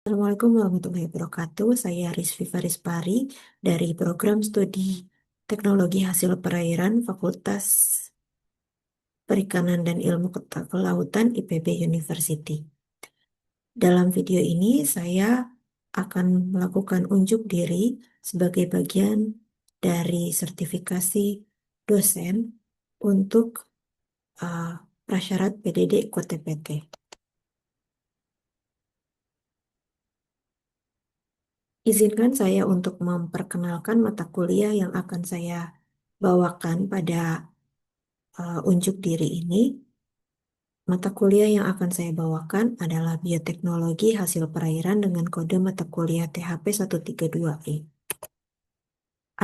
Assalamualaikum warahmatullahi wabarakatuh. Saya Rizvi Farispari dari Program Studi Teknologi Hasil Perairan Fakultas Perikanan dan Ilmu Kelautan IPB University. Dalam video ini saya akan melakukan unjuk diri sebagai bagian dari sertifikasi dosen untuk uh, prasyarat PDD IKOTPT. Izinkan saya untuk memperkenalkan mata kuliah yang akan saya bawakan pada unjuk diri ini. Mata kuliah yang akan saya bawakan adalah Bioteknologi Hasil Perairan dengan kode mata kuliah THP 132E.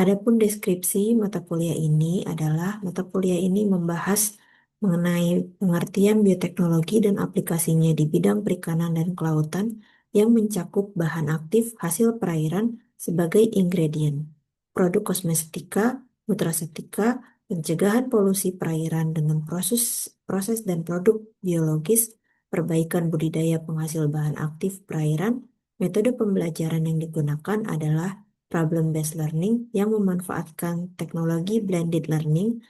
Adapun deskripsi mata kuliah ini adalah mata kuliah ini membahas mengenai pengertian bioteknologi dan aplikasinya di bidang perikanan dan kelautan yang mencakup bahan aktif hasil perairan sebagai ingredient, produk kosmetika, nutraseutika, pencegahan polusi perairan dengan proses proses dan produk biologis, perbaikan budidaya penghasil bahan aktif perairan. Metode pembelajaran yang digunakan adalah problem-based learning yang memanfaatkan teknologi blended learning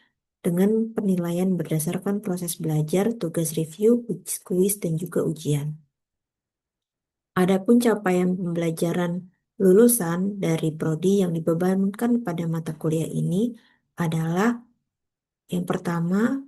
dengan penilaian berdasarkan proses belajar, tugas review, kuis, dan juga ujian. Adapun capaian pembelajaran lulusan dari prodi yang dibebankan pada mata kuliah ini adalah yang pertama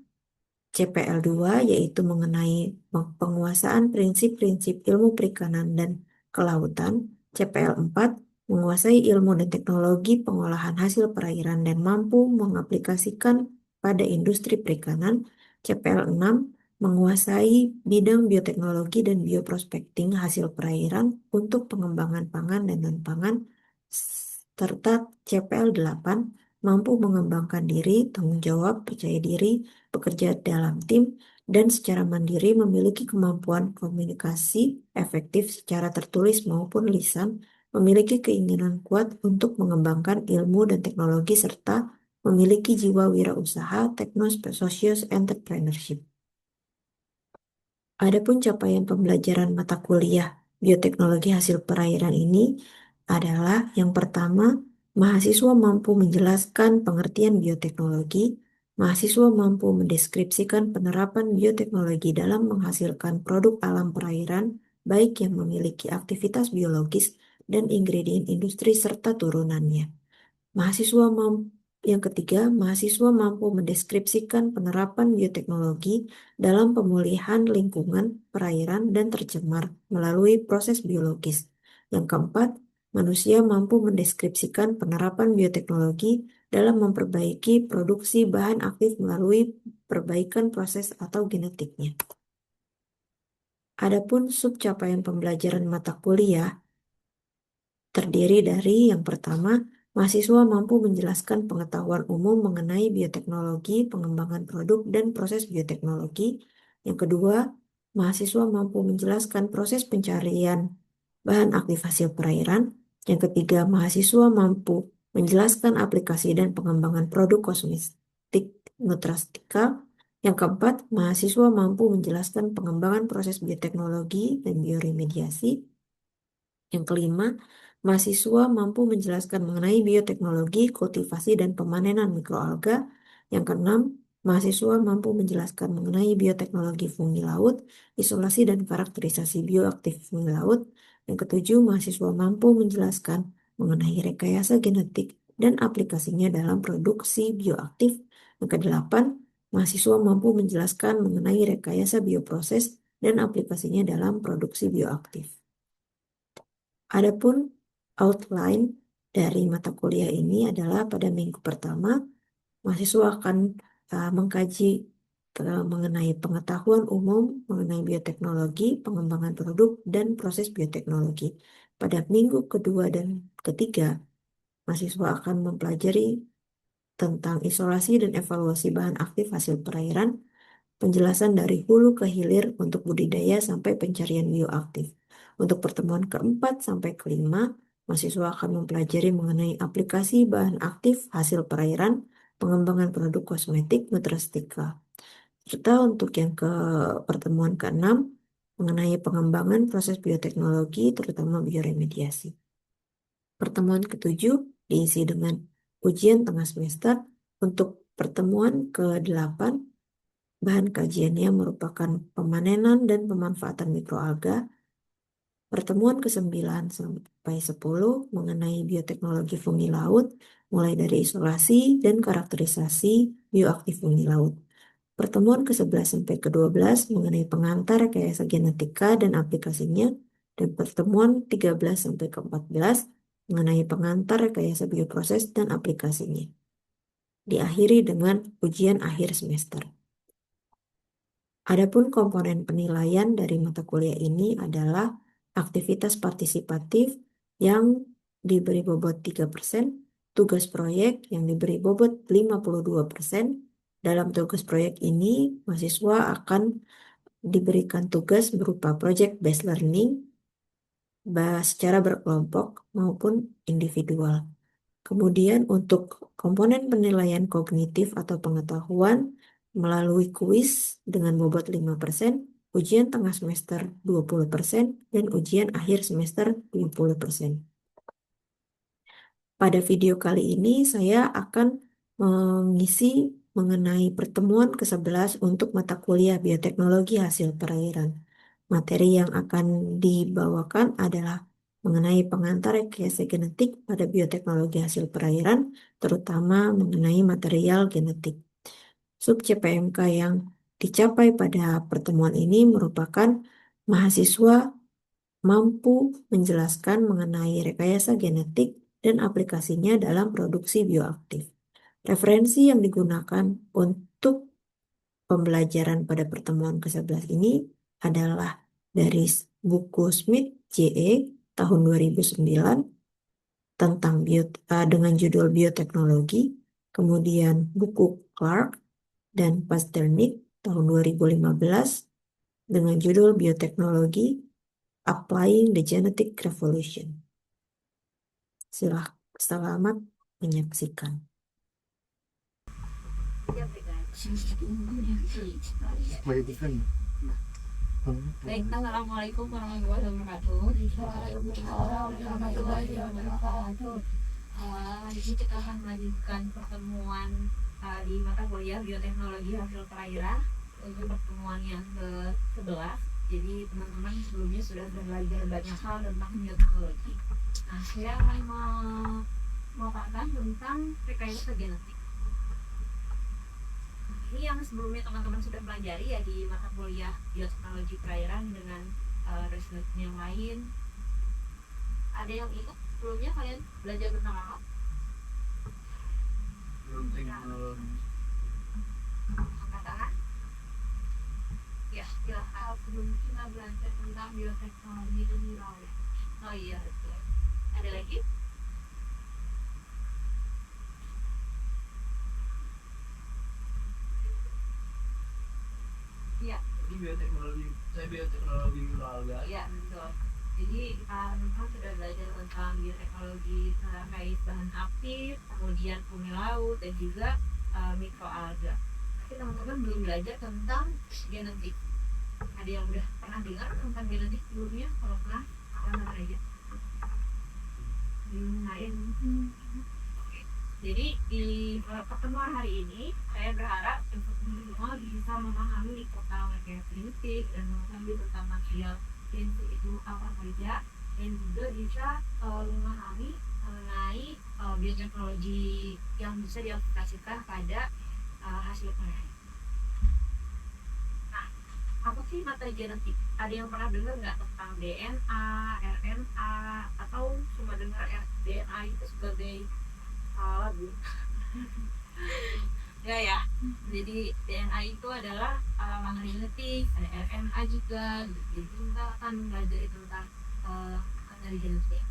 CPL 2 yaitu mengenai penguasaan prinsip-prinsip ilmu perikanan dan kelautan. CPL 4 menguasai ilmu dan teknologi pengolahan hasil perairan dan mampu mengaplikasikan pada industri perikanan. CPL 6 menguasai bidang bioteknologi dan bioprospecting hasil perairan untuk pengembangan pangan dan non-pangan. Serta CPL 8 mampu mengembangkan diri, tanggung jawab, percaya diri, bekerja dalam tim, dan secara mandiri memiliki kemampuan komunikasi efektif secara tertulis maupun lisan, memiliki keinginan kuat untuk mengembangkan ilmu dan teknologi, serta memiliki jiwa wirausaha, techno-socios entrepreneurship. Adapun capaian pembelajaran mata kuliah bioteknologi hasil perairan ini adalah yang pertama, mahasiswa mampu menjelaskan pengertian bioteknologi, mahasiswa mampu mendeskripsikan penerapan bioteknologi dalam menghasilkan produk alam perairan, baik yang memiliki aktivitas biologis dan ingredient industri serta turunannya. Mahasiswa mampu Yang ketiga, mahasiswa mampu mendeskripsikan penerapan bioteknologi dalam pemulihan lingkungan, perairan, dan tercemar melalui proses biologis. Yang keempat, manusia mampu mendeskripsikan penerapan bioteknologi dalam memperbaiki produksi bahan aktif melalui perbaikan proses atau genetiknya. Adapun subcapaian pembelajaran mata kuliah terdiri dari yang pertama, mahasiswa mampu menjelaskan pengetahuan umum mengenai bioteknologi, pengembangan produk, dan proses bioteknologi. Yang kedua, mahasiswa mampu menjelaskan proses pencarian bahan aktif hasil perairan. Yang ketiga, mahasiswa mampu menjelaskan aplikasi dan pengembangan produk kosmetik nutraseutika. Yang keempat, mahasiswa mampu menjelaskan pengembangan proses bioteknologi dan bioremediasi. Yang kelima, mahasiswa mampu menjelaskan mengenai bioteknologi, kultivasi, dan pemanenan mikroalga. Yang keenam, mahasiswa mampu menjelaskan mengenai bioteknologi fungi laut, isolasi dan karakterisasi bioaktif fungi laut. Yang ketujuh, mahasiswa mampu menjelaskan mengenai rekayasa genetik dan aplikasinya dalam produksi bioaktif. Yang kedelapan, mahasiswa mampu menjelaskan mengenai rekayasa bioproses dan aplikasinya dalam produksi bioaktif. Adapun outline dari mata kuliah ini adalah pada minggu pertama, mahasiswa akan mengkaji mengenai pengetahuan umum mengenai bioteknologi, pengembangan produk, dan proses bioteknologi. Pada minggu kedua dan ketiga, mahasiswa akan mempelajari tentang isolasi dan evaluasi bahan aktif hasil perairan, penjelasan dari hulu ke hilir untuk budidaya sampai pencarian bioaktif. Untuk pertemuan keempat sampai kelima, mahasiswa akan mempelajari mengenai aplikasi bahan aktif hasil perairan, pengembangan produk kosmetik, nutraseutika. Serta untuk yang ke pertemuan keenam, mengenai pengembangan proses bioteknologi, terutama bioremediasi. Pertemuan ketujuh diisi dengan ujian tengah semester. Untuk pertemuan ke-8, bahan kajiannya merupakan pemanenan dan pemanfaatan mikroalga. Pertemuan ke-9 sampai 10 mengenai bioteknologi fungi laut, mulai dari isolasi dan karakterisasi bioaktif fungi laut. Pertemuan ke-11 sampai ke-12 mengenai pengantar rekayasa genetika dan aplikasinya, dan pertemuan 13 sampai ke-14 mengenai pengantar rekayasa bioproses dan aplikasinya. Diakhiri dengan ujian akhir semester. Adapun komponen penilaian dari mata kuliah ini adalah aktivitas partisipatif yang diberi bobot 3%, tugas proyek yang diberi bobot 52%. Dalam tugas proyek ini, mahasiswa akan diberikan tugas berupa project based learning secara berkelompok maupun individual. Kemudian untuk komponen penilaian kognitif atau pengetahuan melalui kuis dengan bobot 5%, ujian tengah semester 20%, dan ujian akhir semester 20%. Pada video kali ini saya akan mengisi mengenai pertemuan ke-11 untuk mata kuliah bioteknologi hasil perairan. Materi yang akan dibawakan adalah mengenai pengantar rekayasa genetik pada bioteknologi hasil perairan, terutama mengenai material genetik. Sub CPMK yang dicapai pada pertemuan ini merupakan mahasiswa mampu menjelaskan mengenai rekayasa genetik dan aplikasinya dalam produksi bioaktif. Referensi yang digunakan untuk pembelajaran pada pertemuan ke-11 ini adalah dari buku Smith J.E. tahun 2009 tentang dengan judul Bioteknologi, kemudian buku Clark dan Pasternak tahun 2015 dengan judul Bioteknologi Applying the Genetic Revolution. Selamat menyaksikan. Baik, assalamualaikum warahmatullahi wabarakatuh. Warahmatullahi wabarakatuh. Di sini kita akan melanjutkan pertemuan di mata kuliah bioteknologi hasil perairan untuk pertemuan yang ke-11. Jadi teman-teman sebelumnya sudah belajar banyak hal tentang bioteknologi. Nah, saya akan memaparkan tentang rekayasa genetik. Ini yang sebelumnya teman-teman sudah pelajari ya di mata kuliah bioteknologi perairan dengan result yang lain. Ada yang ingat sebelumnya kalian belajar tentang apa? Angkat tangan. Ya, silahkan. Sebelum kita belajar tentang bioteknologi mineral. Oh iya, betul. Ada lagi? Iya. Ini bioteknologi mineralga. Iya, betul. Jadi kita memang sudah belajar tentang bioteknologi terkait bahan aktif, kemudian fungi laut dan juga mikroalga. Tapi teman-teman belum belajar tentang genetik. Ada yang udah pernah dengar tentang genetik sebelumnya? Kalau pernah, mana aja? Jadi di pertemuan hari ini saya berharap untuk semua bisa memahami tentang rekayasa genetik dan mengetahui tentang material genetik itu apa saja, dan juga bisa memahami mengenai bioteknologi yang bisa diaplikasikan pada hasil penelitian. Nah, apa sih materi genetik? Ada yang pernah dengar nggak tentang DNA, RNA, atau cuma dengar DNA itu sebagai lagu? Enggak ya. Jadi DNA itu adalah materi genetik, ada RNA juga. Jadi kita akan belajar tentang materi genetik.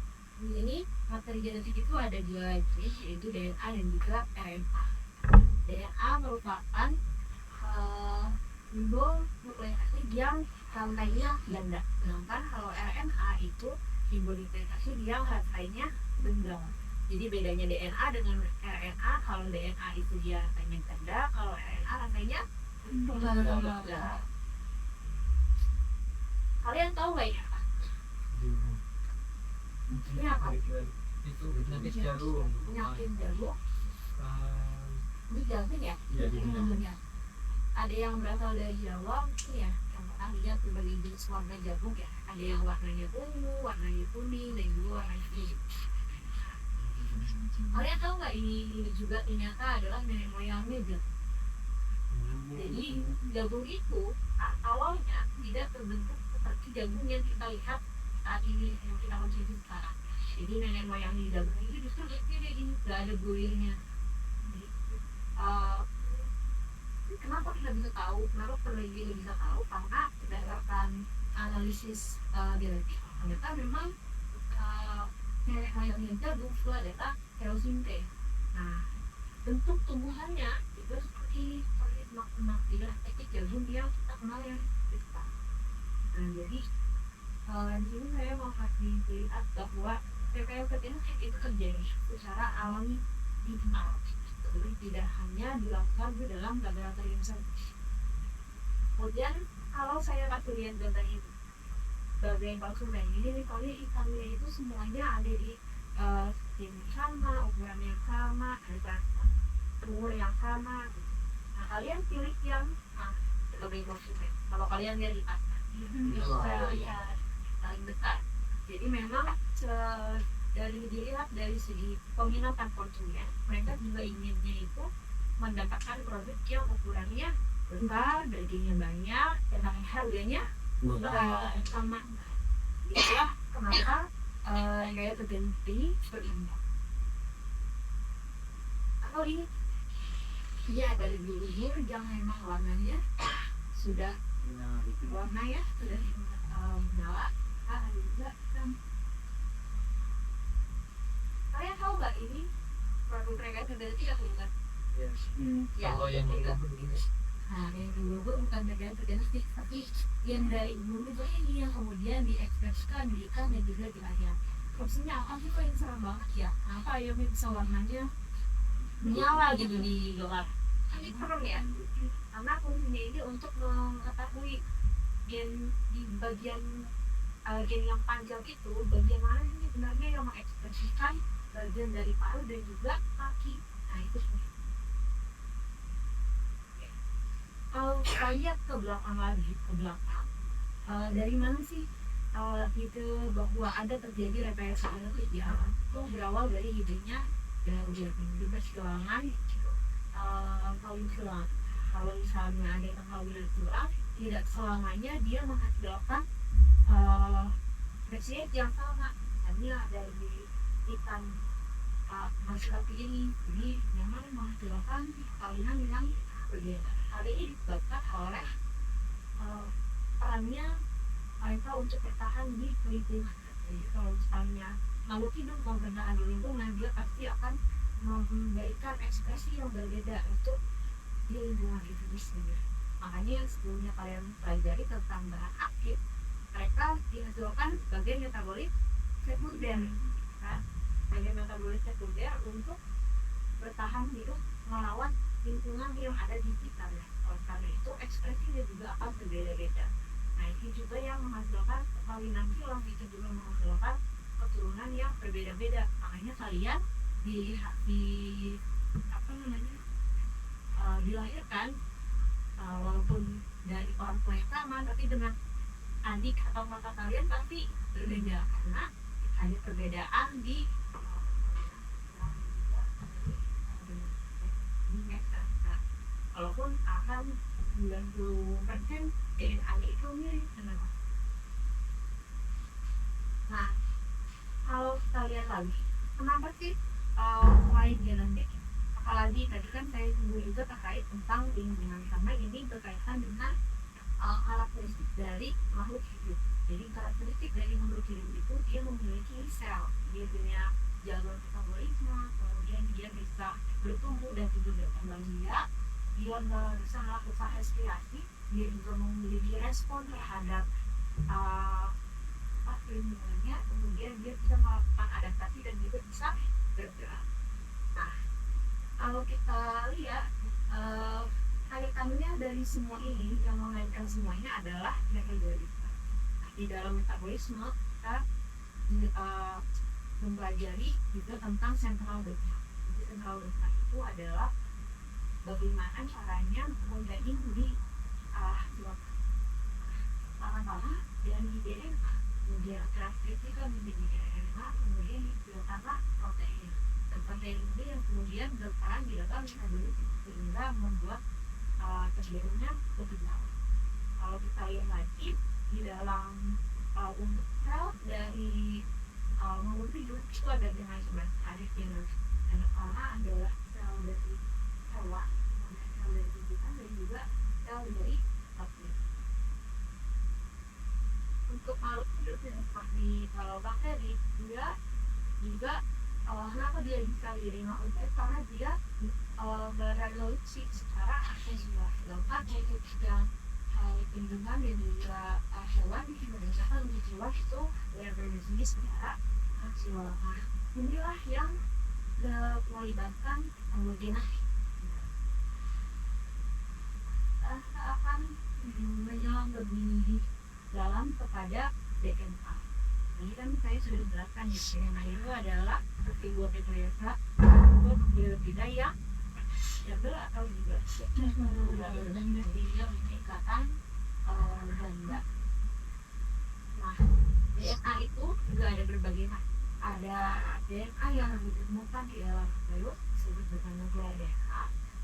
Di sini materi genetik itu ada dua jenis, yaitu DNA dan juga RNA. DNA merupakan simbol nukleik asid yang rantainya ganda. Sedangkan kalau RNA itu simbol nukleik asid yang rantainya tunggal. Jadi bedanya DNA dengan RNA, kalau DNA itu dia rantainya ganda, kalau RNA rantainya tunggal. Kalian tahu nggak ya? Ini apa? Itu penyakit jarum. Penyakit jarum. Itu jantung ya? Iya. Ada yang berasal dari Jawa mungkin ya, yang pernah lihat berbagai jenis warna jagung ya. Ada yang warnanya ungu, warnanya kuning, dan juga warnanya biru. Kalian tahu nggak ini juga ternyata adalah nenek moyangnya jagung. Jadi jagung itu awalnya tidak terbentuk seperti jagung yang kita lihat saat ini yang kita konsumsi sekarang. Jadi nenek moyang di jagung itu justru kayak gini, nggak ada gulirnya. Jadi, kenapa kita bisa tahu? Kenapa peneliti bisa tahu? Karena berdasarkan analisis genetik, ternyata memang nenek moyangnya jagung itu adalah Helsinki. Nah, bentuk tumbuhannya itu seperti semak-semak tidak teknik jagung yang kita kenal yang kita. Nah, jadi di sini saya mau kasih lihat bahwa rekayasa genetik itu terjadi secara alami di tempat. Jadi tidak hanya dilakukan di dalam laboratorium saja. Kemudian kalau saya kasih lihat gambar ini, bagian konsumen ini misalnya ikannya itu semuanya ada di yang sama, ukuran yang sama, ada umur yang sama. Nah, kalian pilih yang lebih konsumen. Kalau kalian lihat di atas, paling dekat. Jadi memang dari dilihat dari segi peminatan konsumen, mereka juga inginnya itu mendapatkan produk yang ukurannya besar, dagingnya banyak, dan harganya sama. Itulah kenapa gaya terganti berimbang. Kalau ini dia ada lebih yang memang warnanya sudah warna ya sudah menyala. Ada juga kalian tahu nggak ini produk mereka terganti atau bukan? Ya, Kalau yang tidak. Nah, yang dulu bukan terganti, tapi yang dari dulu itu ini yang kemudian diekspresikan di ikan dan juga di ayam. Fungsinya apa sih kok yang serem banget ya? Apa ayamnya bisa warnanya menyala gitu di gelap? Ini serem ya? Karena fungsinya ini untuk mengetahui gen di bagian gen yang panjang itu bagian mana sih sebenarnya yang mengekspresikan bagian dari paru dan juga kaki. Nah itu kalau kita lihat ke belakang lagi dari mana sih itu bahwa ada terjadi rekayasa genetik ya? Itu berawal dari idenya dari bebas kelangan kawin silang. Kalau misalnya ada yang kawin silang, tidak selamanya dia menghasilkan spesies yang sama. Hanya dari ikan laki-laki ini, jadi memang menghasilkan kawinan yang berbeda. Hal ini disebabkan oleh perannya mereka untuk bertahan di lingkungan. Jadi kalau misalnya makhluk hidup mau bertahan di lingkungan, dia pasti akan memberikan ekspresi yang berbeda untuk di lingkungan itu sendiri. Makanya sebelumnya kalian pelajari tentang bahan aktif, mereka dihasilkan sebagai metabolit sekunder, kan? Sebagai metabolit sekunder untuk bertahan hidup melawan lingkungan yang ada di sekitarnya. Oleh karena itu ekspresinya juga akan berbeda-beda. Nah ini juga yang menghasilkan perkawinan silang, itu juga menghasilkan keturunan yang berbeda-beda. Makanya kalian dilahirkan walaupun dari orang tua yang sama, tapi dengan adik atau kakak kalian pasti berbeda karena ada perbedaan di walaupun akan 90% DNA itu mirip. Nah, kalau kita lihat lagi, kenapa sih mulai genetik? Apalagi tadi kan saya singgung juga terkait tentang lingkungan, karena ini berkaitan dengan karakteristik dari makhluk hidup. Jadi karakteristik dari makhluk hidup itu dia memiliki sel, dia punya jalur metabolisme, kemudian dia bisa bertumbuh dan juga berkembang biak, dia bisa melakukan respirasi, dia juga memiliki respon terhadap lingkungannya, kemudian dia bisa melakukan adaptasi dan juga bisa bergerak. Nah, kalau kita lihat kaitannya dari semua ini yang mengaitkan semuanya adalah metabolisme. di dalam metabolisme kita mempelajari juga tentang central dogma. Jadi central dogma itu adalah bagaimana caranya membangun di lama-lama dari DNA, kemudian transkripsikan menjadi RNA, kemudian dihasilkanlah protein. Dan protein ini yang kemudian berperan di dalam metabolisme sehingga membuat terjadinya kekebalan. Kalau kita lihat lagi di dalam untuk sel dari nomor 7 itu ada dengan sebenarnya ada jenis yang pertama adalah sel dari hewan, kemudian sel dari tubuhan dan juga sel dari bakteri. Untuk makhluk hidup yang seperti bakteri dia juga kenapa dia bisa direnaukan karena dia berevolusi secara aksesual. Sedangkan untuk yang tumbuhan dan juga hewan menggunakan lebih jelas itu berevolusi secara aksesual. Inilah yang melibatkan genetik. Kita akan menyelam lebih dalam kepada DNA. Ini kan saya sudah jelaskan ya, DNA itu adalah figur rekayasa tidak yang double atau juga sehingga meningkatkan ganda. Nah, DNA itu juga ada berbagai macam. Ada DNA yang ditemukan di dalam virus disebut dengan nuklear DNA.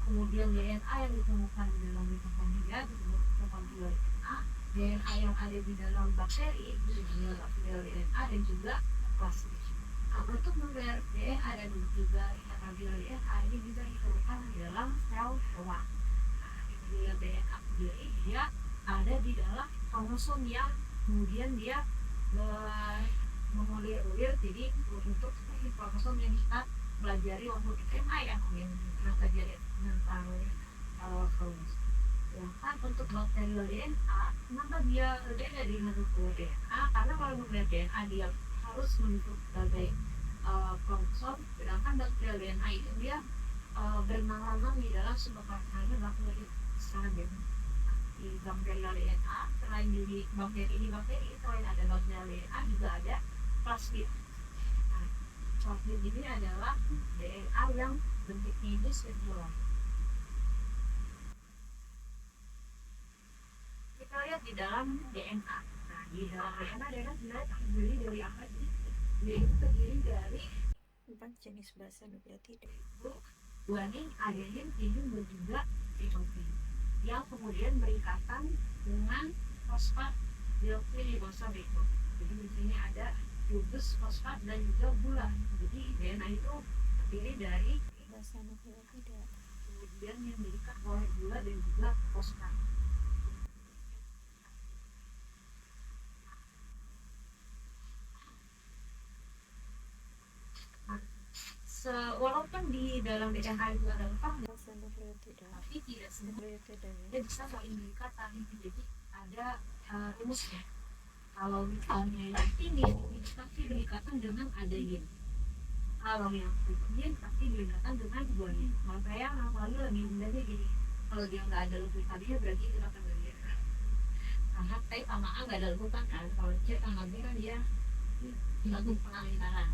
Kemudian DNA yang ditemukan di dalam mitokondria disebut mitokondrial DNA. DNA yang ada di dalam bakteri disebut bakterial DNA dan juga plasmid. Nah, untuk nuklear DNA dan juga mitokondrial DNA ini bisa ditemukan di dalam sel hewan. Nuklear DNA sendiri dia ada di dalam kromosom yang kemudian dia mengulir-ulir jadi untuk seperti kromosom yang kita pelajari waktu SMA yang pernah pelajari tentang kromosom. Sedangkan untuk bakterial DNA, kenapa dia beda dari nuklear DNA? Karena kalau nuklear DNA dia harus membentuk sebagai kromosom, sedangkan bakterial DNA itu dia bermalam di dalam sebuah bakteri sangat bebas. Di bakterial DNA selain di bakteri selain ada bakterial DNA juga ada plasmid. Nah, plasmid ini adalah DNA yang bentuknya itu sirkular. Kita lihat di dalam DNA. Nah, di dalam DNA sebenarnya terdiri dari apa sih? Dia itu terdiri dari 4 jenis basa nukleotida. guanin, adenin, timin, dan juga ribosine yang kemudian berikatan dengan fosfat deoksiribosa berikut. Jadi di sini ada gugus, fosfat, dan juga gula. Jadi DNA itu terdiri dari Basa nukleotida. kemudian yang diikat oleh gula dan juga fosfat. Walaupun di dalam DNA itu ada lengkap Basa nukleotida. tapi tidak semua Nukleotida dia bisa saling diikat. Jadi ada rumusnya. Kalau misalnya yang ini pasti berikatan dengan adenin. Kalau yang ini pasti berikatan dengan guanin. Makanya lalu lebih mudahnya gini. Kalau dia nggak ada lengkapnya berarti itu akan berbeda. Karena T sama A nggak ada lengkapan kan. Kalau C sama B kan dia langsung pengalihan.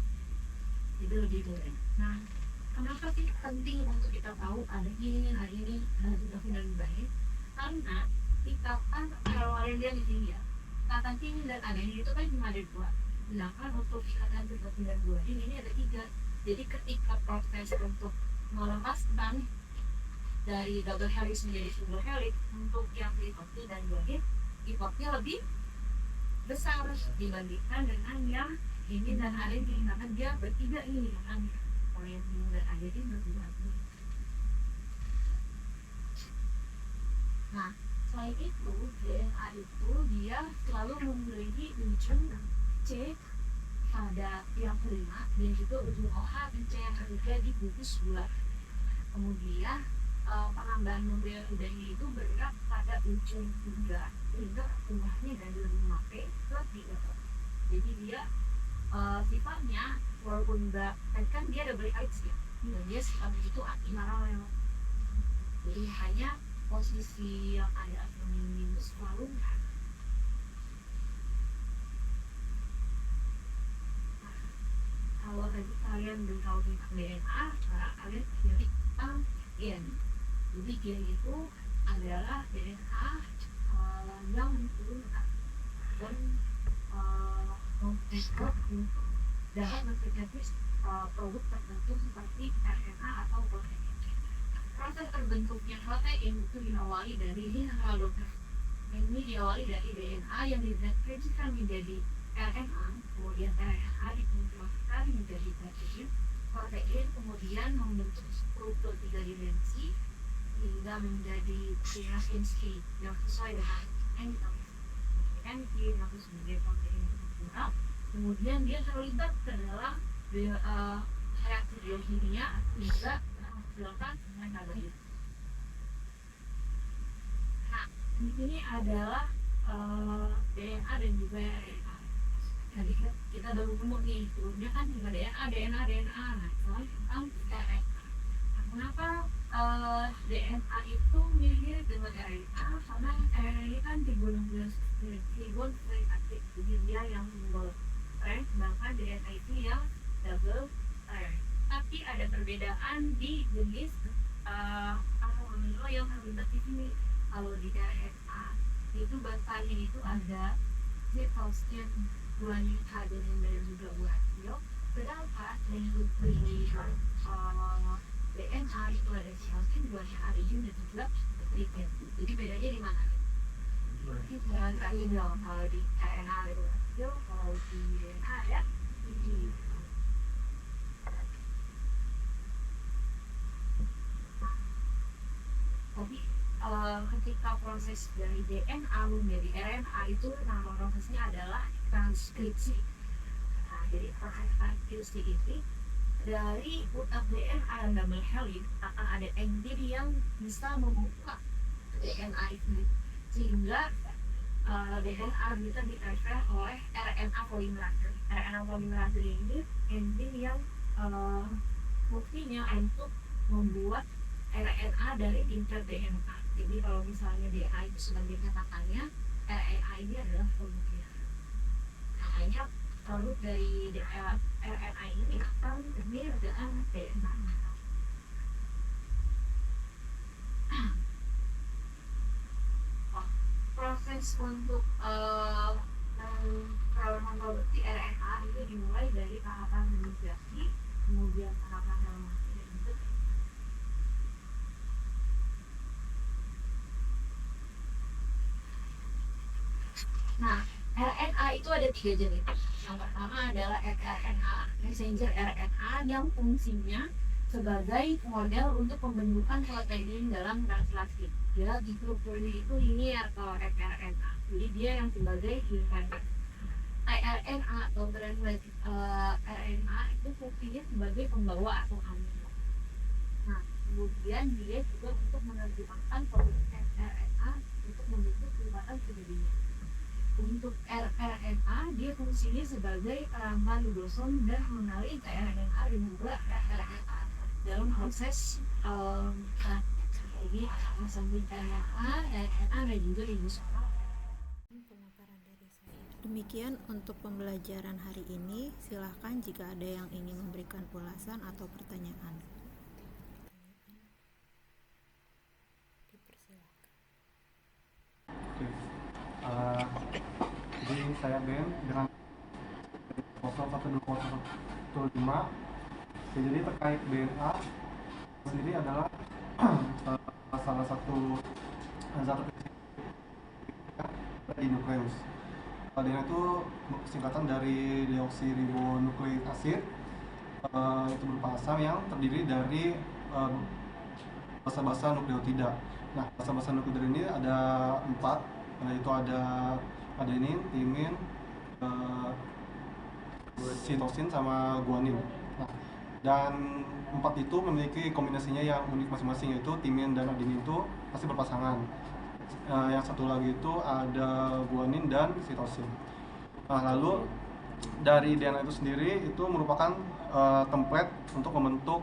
Itu lebih mudah. Nah, kenapa sih penting untuk kita tahu adenin, dan baik? Karena ikatan kalau dia di sini ya, ikatan timin dan adenin itu kan cuma ada 2. Sedangkan untuk ikatan timin dan guanin ini ada 3. Jadi ketika proses untuk melepaskan dari double helix menjadi single helix untuk yang triploid dan guanin, triploidnya lebih besar dibandingkan dengan yang ini dan adenin karena dia bertiga ini kan. Kalau yang timin dan adenin berdua. Nah, selain itu DNA itu dia selalu memiliki ujung C pada yang kelima dan juga ujung OH dan C yang ketiga di gugus gula. Kemudian penambahan nukleotidanya itu bergerak pada ujung 3 sehingga jumlahnya dari 5P ke 3. Jadi dia sifatnya walaupun enggak kan dia double helix ya, dan dia sifatnya itu antiparalel. Jadi hanya posisi yang ada atomnya itu selalu kalian belum tahu tentang DNA, sekarang kalian cari tentang gen. Jadi gen itu adalah DNA yang diturunkan dan membentuk dalam mensintesis produk tertentu seperti RNA atau protein. Proses terbentuknya protein itu diawali dari ini diawali dari DNA yang ditranskripsikan menjadi RNA, kemudian RNA dikonversi menjadi protein, kemudian membentuk struktur 3 dimensi hingga menjadi DNA yang sesuai dengan enzim yang sebagai protein struktural. Kemudian dia terlibat ke dalam reaksi biokimia hingga menghasilkan karbohidrat. Nah, di sini adalah DNA dan juga RNA. Jadi kita udah ketemu nih, sebelumnya kan juga DNA. Nah, sekarang tentang RNA. Nah, kenapa DNA itu mirip dengan RNA? Karena RNA ini kan ribonukleik asid, jadi dia yang single strand, sedangkan DNA itu yang double strand. Tapi ada perbedaan di jenis asam amino yang terlibat di sini. Kalau di RNA itu bahannya itu ada cytosine, guanin, adenin, dan juga uracil. Sedangkan di DNA itu ada cytosine, guanin, adenin, dan juga lipid. Jadi bedanya di mana? Jangan terakhir dong, kalau di RNA ada uracil, kalau di DNA ada lipid. Tapi ketika proses dari DNA menjadi RNA itu nama prosesnya adalah transkripsi. Nah, jadi proses transkripsi ini dari utak DNA yang double helix akan ada enzim yang bisa membuka DNA itu sehingga DNA bisa ditransfer oleh RNA polimerase. RNA polimerase ini enzim yang fungsinya untuk membuat RNA dari tingkat DNA. Jadi kalau misalnya DNA itu sebagai cetakannya, RNA ini adalah produknya. Makanya produk dari RNA ini akan mirip dengan DNA. Proses untuk memproduksi RNA itu dimulai dari tahapan negosiasi, kemudian tahapan fermentasi dan juga. Nah, RNA itu ada 3 jenis. Yang pertama adalah rRNA, messenger RNA, yang fungsinya sebagai model untuk pembentukan protein dalam translasi. Dia di strukturnya itu linear kalau rRNA. Jadi dia yang sebagai inverter. tRNA atau translate RNA itu fungsinya sebagai pembawa atau amino. Nah, kemudian dia juga untuk menerjemahkan protein RNA untuk membentuk kelembapan sebelumnya. Untuk rRNA, dia fungsinya sebagai kerangka ribosom dan mengenali tRNA dan juga rRNA dalam proses ini mensamping RNA dan juga ribosom. Demikian untuk pembelajaran hari ini. Silahkan jika ada yang ingin memberikan ulasan atau pertanyaan. Jadi saya Ben dengan 012015. Jadi terkait DNA sendiri adalah salah satu zat di nukleus. DNA itu singkatan dari deoksiribonukleik asid. Itu berupa asam yang terdiri dari basa-basa nukleotida. Nah, basa-basa nukleotida ini ada 4, yaitu ada adenin, timin, sitosin sama guanin. Nah, dan 4 itu memiliki kombinasinya yang unik masing-masing, yaitu timin dan adenin itu pasti berpasangan. Yang satu lagi itu ada guanin dan sitosin. Nah, lalu dari DNA itu sendiri itu merupakan template untuk membentuk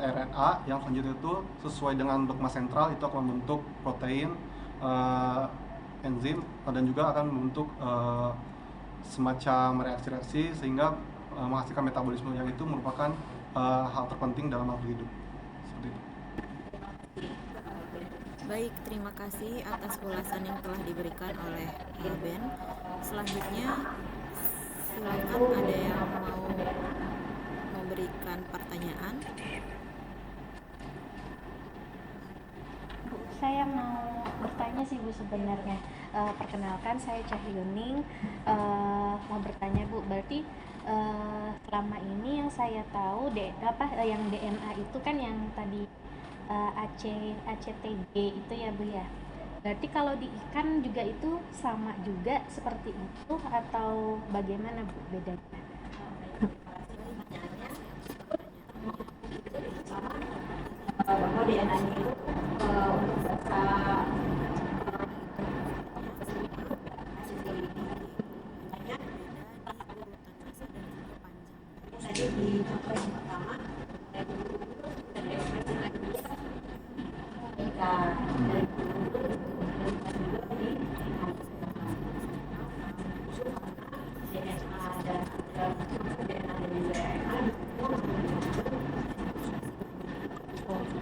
RNA yang selanjutnya itu sesuai dengan dogma sentral itu akan membentuk protein, enzim, dan juga akan membentuk semacam reaksi-reaksi sehingga menghasilkan metabolisme yang itu merupakan hal terpenting dalam makhluk hidup. Seperti itu. Baik, terima kasih atas ulasan yang telah diberikan oleh Ben. Selanjutnya, silakan ada yang mau memberikan pertanyaan. Bu, saya mau bertanya sih Bu sebenarnya. Perkenalkan saya Cahyuning. Mau bertanya Bu, berarti selama ini yang saya tahu yang DNA itu kan yang tadi ACTG itu ya Bu ya. Berarti kalau di ikan juga itu sama juga seperti itu atau bagaimana Bu bedanya? Bahwa DNA-nya itu untuk data tadi di contoh yang pertama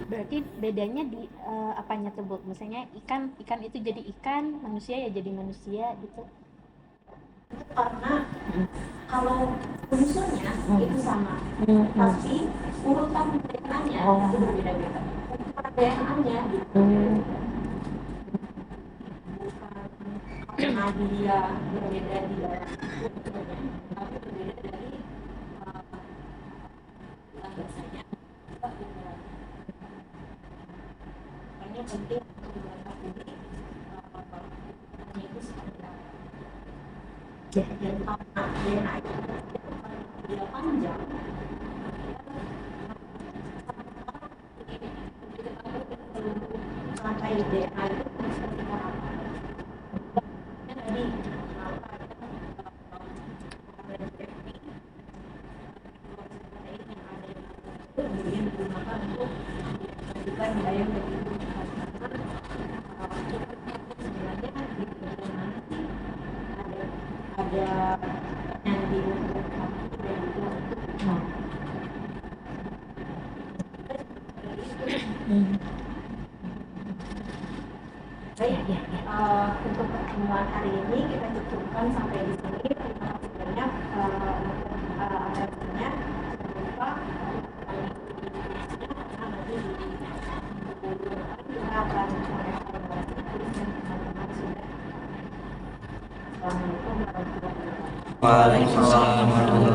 Berarti bedanya di apanya tuh Bu? Misalnya ikan itu jadi ikan, manusia ya jadi manusia gitu. karena kalau unsurnya itu sama, tapi urutan DNA-nya itu berbeda-beda. Urutan DNA-nya gitu. Bukan karena dia berbeda di dalam tubuhnya, tapi berbeda dari bahasanya. Makanya penting untuk mengetahui itu seperti apa. Dan karena DNA itu dia panjang, rantai DNA itu seperti apa? Tadi kemudian digunakan untuk menjadikan daya lebih sebenarnya di bagian mana sih ada yang di untuk kaki dan itu untuk baik. Untuk pertemuan hari ini kita cukupkan sampai di sini. Terima kasih banyak atasnya. Jangan lupa karena nanti di depan kita akan mengevaluasi tulis yang teman-teman sudah. Assalamualaikum warahmatullahi wabarakatuh. Waalaikumsalam warahmatullahi